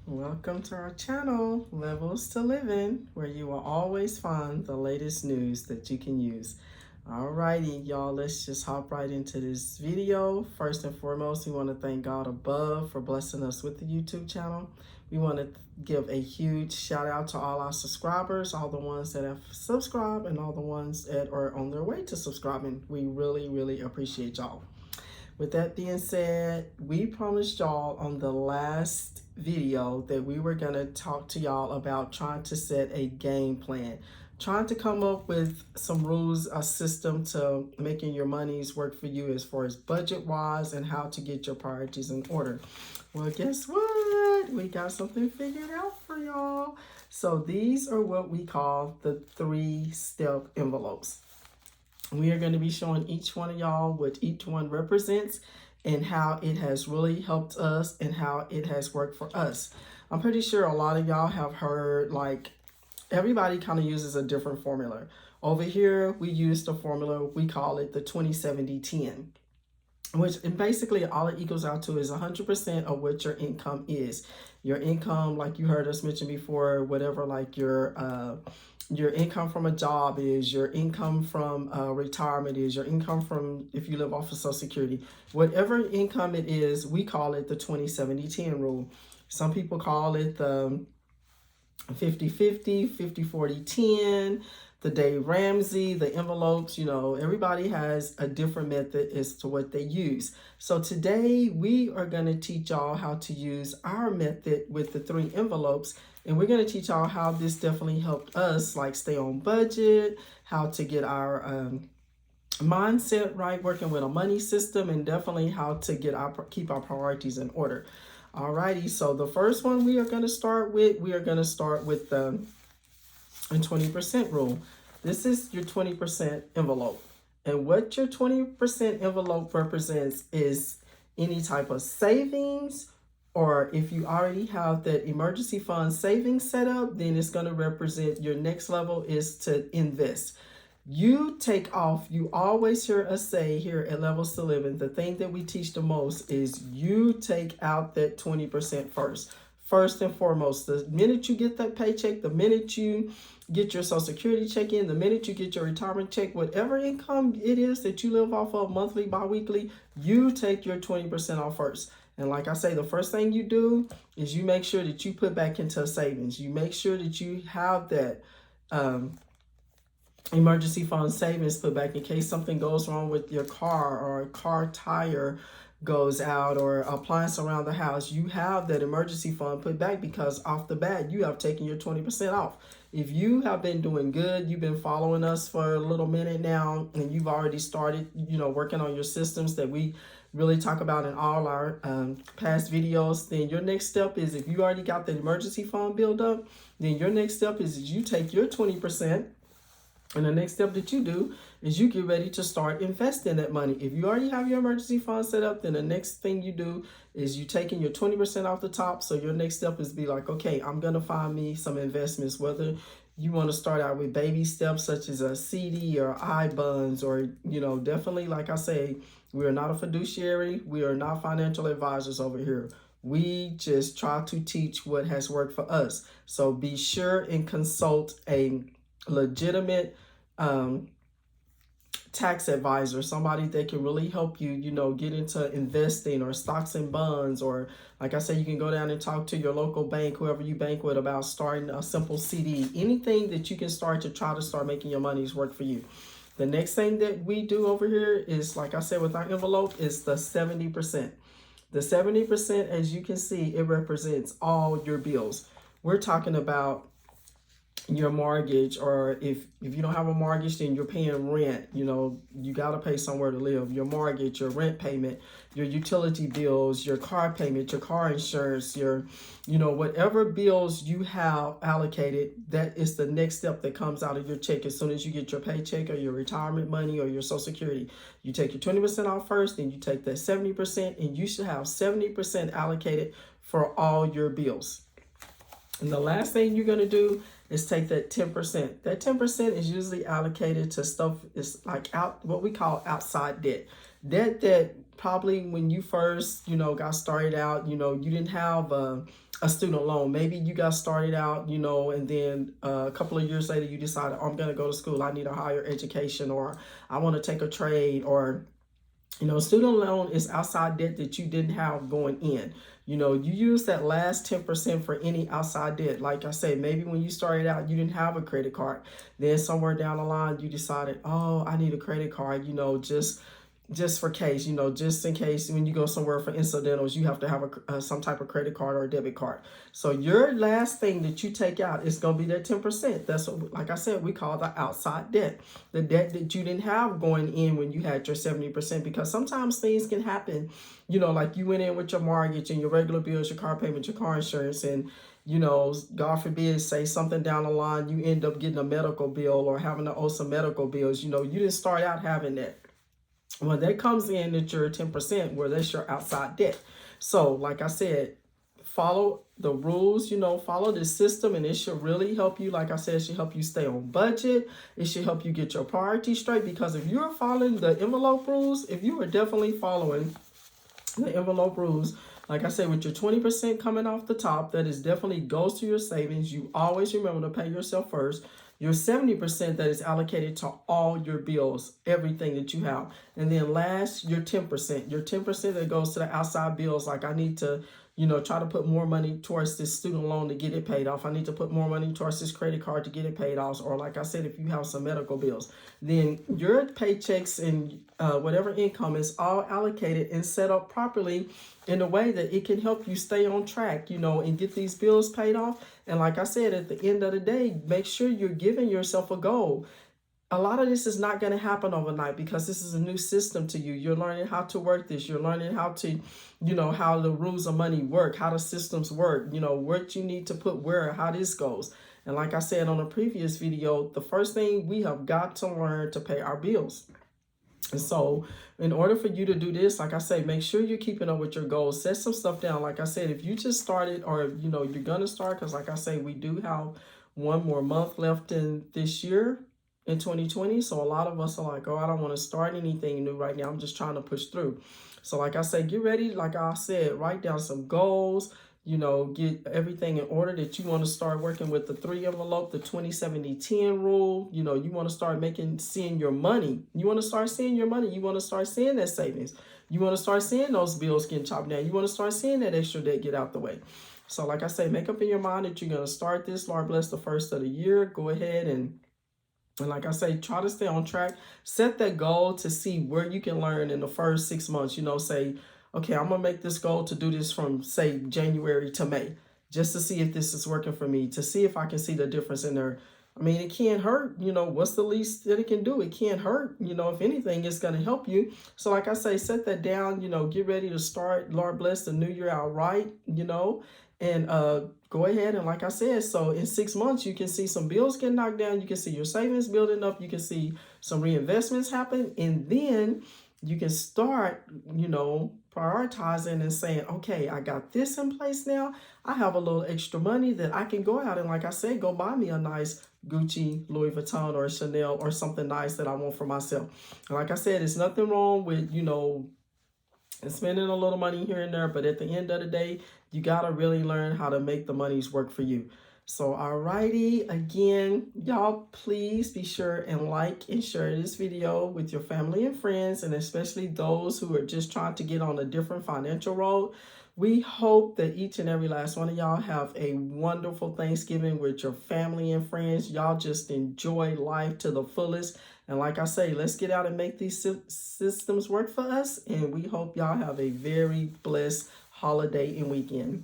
Welcome to our channel, Levels to Live In, where you will always find the latest news that you can use. Alrighty, y'all, let's just hop right into this video. First and foremost, we want to thank God above for blessing us with the YouTube channel. We want to give a huge shout out to all our subscribers, all the ones that have subscribed and all the ones that are on their way to subscribing. We really appreciate y'all. With that being said, we promised y'all on the last video that we were going to talk to y'all about trying to set a game plan, trying to come up with some rules, a system to making your monies work for you as far as budget wise and how to get your priorities in order. Well, guess what? We got something figured out for y'all. So these are what we call the 3-step envelopes. We are going to be showing each one of y'all what each one represents and how it has really helped us and how it has worked for us. I'm pretty sure a lot of y'all have heard, like, everybody kind of uses a different formula. Over here, we use the formula, we call it the 20-70-10, which and basically all it equals out to is 100% of what your income is. Your income, like you heard us mention before, whatever like your income from a job is, your income from retirement is, your income from if you live off of Social Security, whatever income it is, we call it the 20-70-10 rule. Some people call it the 50-50, 50-40-10, the Dave Ramsey, the envelopes. You know, everybody has a different method as to what they use. So today we are going to teach y'all how to use our method with the 3 envelopes. And we're going to teach y'all how this definitely helped us, like, stay on budget, how to get our mindset right, working with a money system, and definitely how to keep our priorities in order. Alrighty, so the first one we are going to start with, the 20% rule. This is your 20% envelope. And what your 20% envelope represents is any type of savings, or if you already have that emergency fund savings set up, then it's going to represent your next level is to invest. You take off, you always hear us say here at Levels to Live In, the thing that we teach the most is you take out that 20% first. First and foremost, the minute you get that paycheck, the minute you get your Social Security check in, the minute you get your retirement check, whatever income it is that you live off of monthly, bi-weekly, you take your 20% off first. And like I say, the first thing you do is you make sure that you put back into a savings. You make sure that you have that emergency fund savings put back in case something goes wrong with your car, or a car tire goes out, or appliance around the house. You have that emergency fund put back because off the bat you have taken your 20% off. If you have been doing good, you've been following us for a little minute now, and you've already started, working on your systems that we really talk about in all our past videos, then your next step is, if you already got the emergency fund build up, then your next step is you take your 20%. And the next step that you do is you get ready to start investing that money. If you already have your emergency fund set up, then the next thing you do is you taking your 20% off the top. So your next step is be like, okay, I'm going to find me some investments, whether you want to start out with baby steps such as a CD or iBunds, or, definitely, like I say, we are not a fiduciary. We are not financial advisors over here. We just try to teach what has worked for us. So be sure and consult a legitimate tax advisor, somebody that can really help you, get into investing or stocks and bonds, or like I said, you can go down and talk to your local bank, whoever you bank with, about starting a simple CD, anything that you can start to try to start making your monies work for you. The next thing that we do over here is, like I said, with our envelope, is the 70%. The 70%, as you can see, it represents all your bills. We're talking about your mortgage, or if you don't have a mortgage, then you're paying rent. You got to pay somewhere to live. Your mortgage, your rent payment, your utility bills, your car payment, your car insurance, your whatever bills you have allocated, that is the next step that comes out of your check. As soon as you get your paycheck or your retirement money or your Social Security, you take your 20% off first, then you take that 70%, and you should have 70% allocated for all your bills. And the last thing you're going to do is take that 10%. That 10% is usually allocated to stuff, is like what we call outside debt. Debt that probably when you first, got started out, you didn't have a a student loan. Maybe you got started out, you know, and then a couple of years later you decided, oh, I'm going to go to school. I need a higher education, or I want to take a trade, or you know, student loan is outside debt that you didn't have going in. You know, you use that last 10% for any outside debt. Like I said, maybe when you started out, you didn't have a credit card. Then somewhere down the line, you decided, oh, I need a credit card, you know, just for case, you know, just in case when you go somewhere for incidentals, you have to have some type of credit card or a debit card. So your last thing that you take out is going to be that 10%. That's what, like I said, we call the outside debt, the debt that you didn't have going in when you had your 70%, because sometimes things can happen, you know, like you went in with your mortgage and your regular bills, your car payment, your car insurance, and you know, God forbid, say something down the line, you end up getting a medical bill or having to owe some medical bills. You know, you didn't start out having that. Well, that comes in at your 10%, where that's your outside debt. So, like I said, follow the rules, you know, follow the system, and it should really help you. Like I said, it should help you stay on budget. It should help you get your priorities straight, because if you're following the envelope rules, if you are definitely following the envelope rules, like I said, with your 20% coming off the top, that is definitely goes to your savings. You always remember to pay yourself first. Your 70% that is allocated to all your bills, everything that you have. And then last, your 10%. Your 10% that goes to the outside bills, like I need to, you know, try to put more money towards this student loan to get it paid off. I need to put more money towards this credit card to get it paid off. Or like I said, if you have some medical bills, then your paychecks and whatever income is all allocated and set up properly in a way that it can help you stay on track, you know, and get these bills paid off. And like I said, at the end of the day, make sure you're giving yourself a goal. A lot of this is not going to happen overnight, because this is a new system to you. You're learning how to work this. You're learning how to, you know, how the rules of money work, how the systems work, you know, what you need to put where, how this goes. And like I said on a previous video, the first thing we have got to learn to pay our bills. And so in order for you to do this, like I say, make sure you're keeping up with your goals. Set some stuff down. Like I said, if you just started, or, you know, you're going to start, because like I say, we do have one more month left in this year in 2020. So a lot of us are like, oh, I don't want to start anything new right now. I'm just trying to push through. So like I say, get ready. Like I said, write down some goals. You know, get everything in order that you want to start working with the 3 envelope, the 20-70-10 rule. You know, you want to start seeing your money. You want to start seeing your money. You want to start seeing that savings. You want to start seeing those bills getting chopped down. You want to start seeing that extra debt get out the way. So like I say, make up in your mind that you're going to start this. Lord bless the first of the year. Go ahead and like I say, try to stay on track. Set that goal to see where you can learn in the first 6 months. You know, say, okay, I'm going to make this goal to do this from, say, January to May, just to see if this is working for me, to see if I can see the difference in there. I mean, it can't hurt. You know, what's the least that it can do? It can't hurt. You know, if anything, it's going to help you. So like I say, set that down, you know, get ready to start. Lord bless the new year out right, you know, and go ahead. And like I said, so in 6 months, you can see some bills get knocked down. You can see your savings building up. You can see some reinvestments happen. And then you can start, you know, prioritizing and saying, okay, I got this in place now. I have a little extra money that I can go out and, like I said, go buy me a nice Gucci, Louis Vuitton, or Chanel, or something nice that I want for myself. And like I said, there's nothing wrong with, you know, spending a little money here and there, but at the end of the day, you got to really learn how to make the monies work for you. So, alrighty, again, y'all, please be sure and like and share this video with your family and friends, and especially those who are just trying to get on a different financial road. We hope that each and every last one of y'all have a wonderful Thanksgiving with your family and friends. Y'all just enjoy life to the fullest. And like I say, let's get out and make these systems work for us. And we hope y'all have a very blessed holiday and weekend.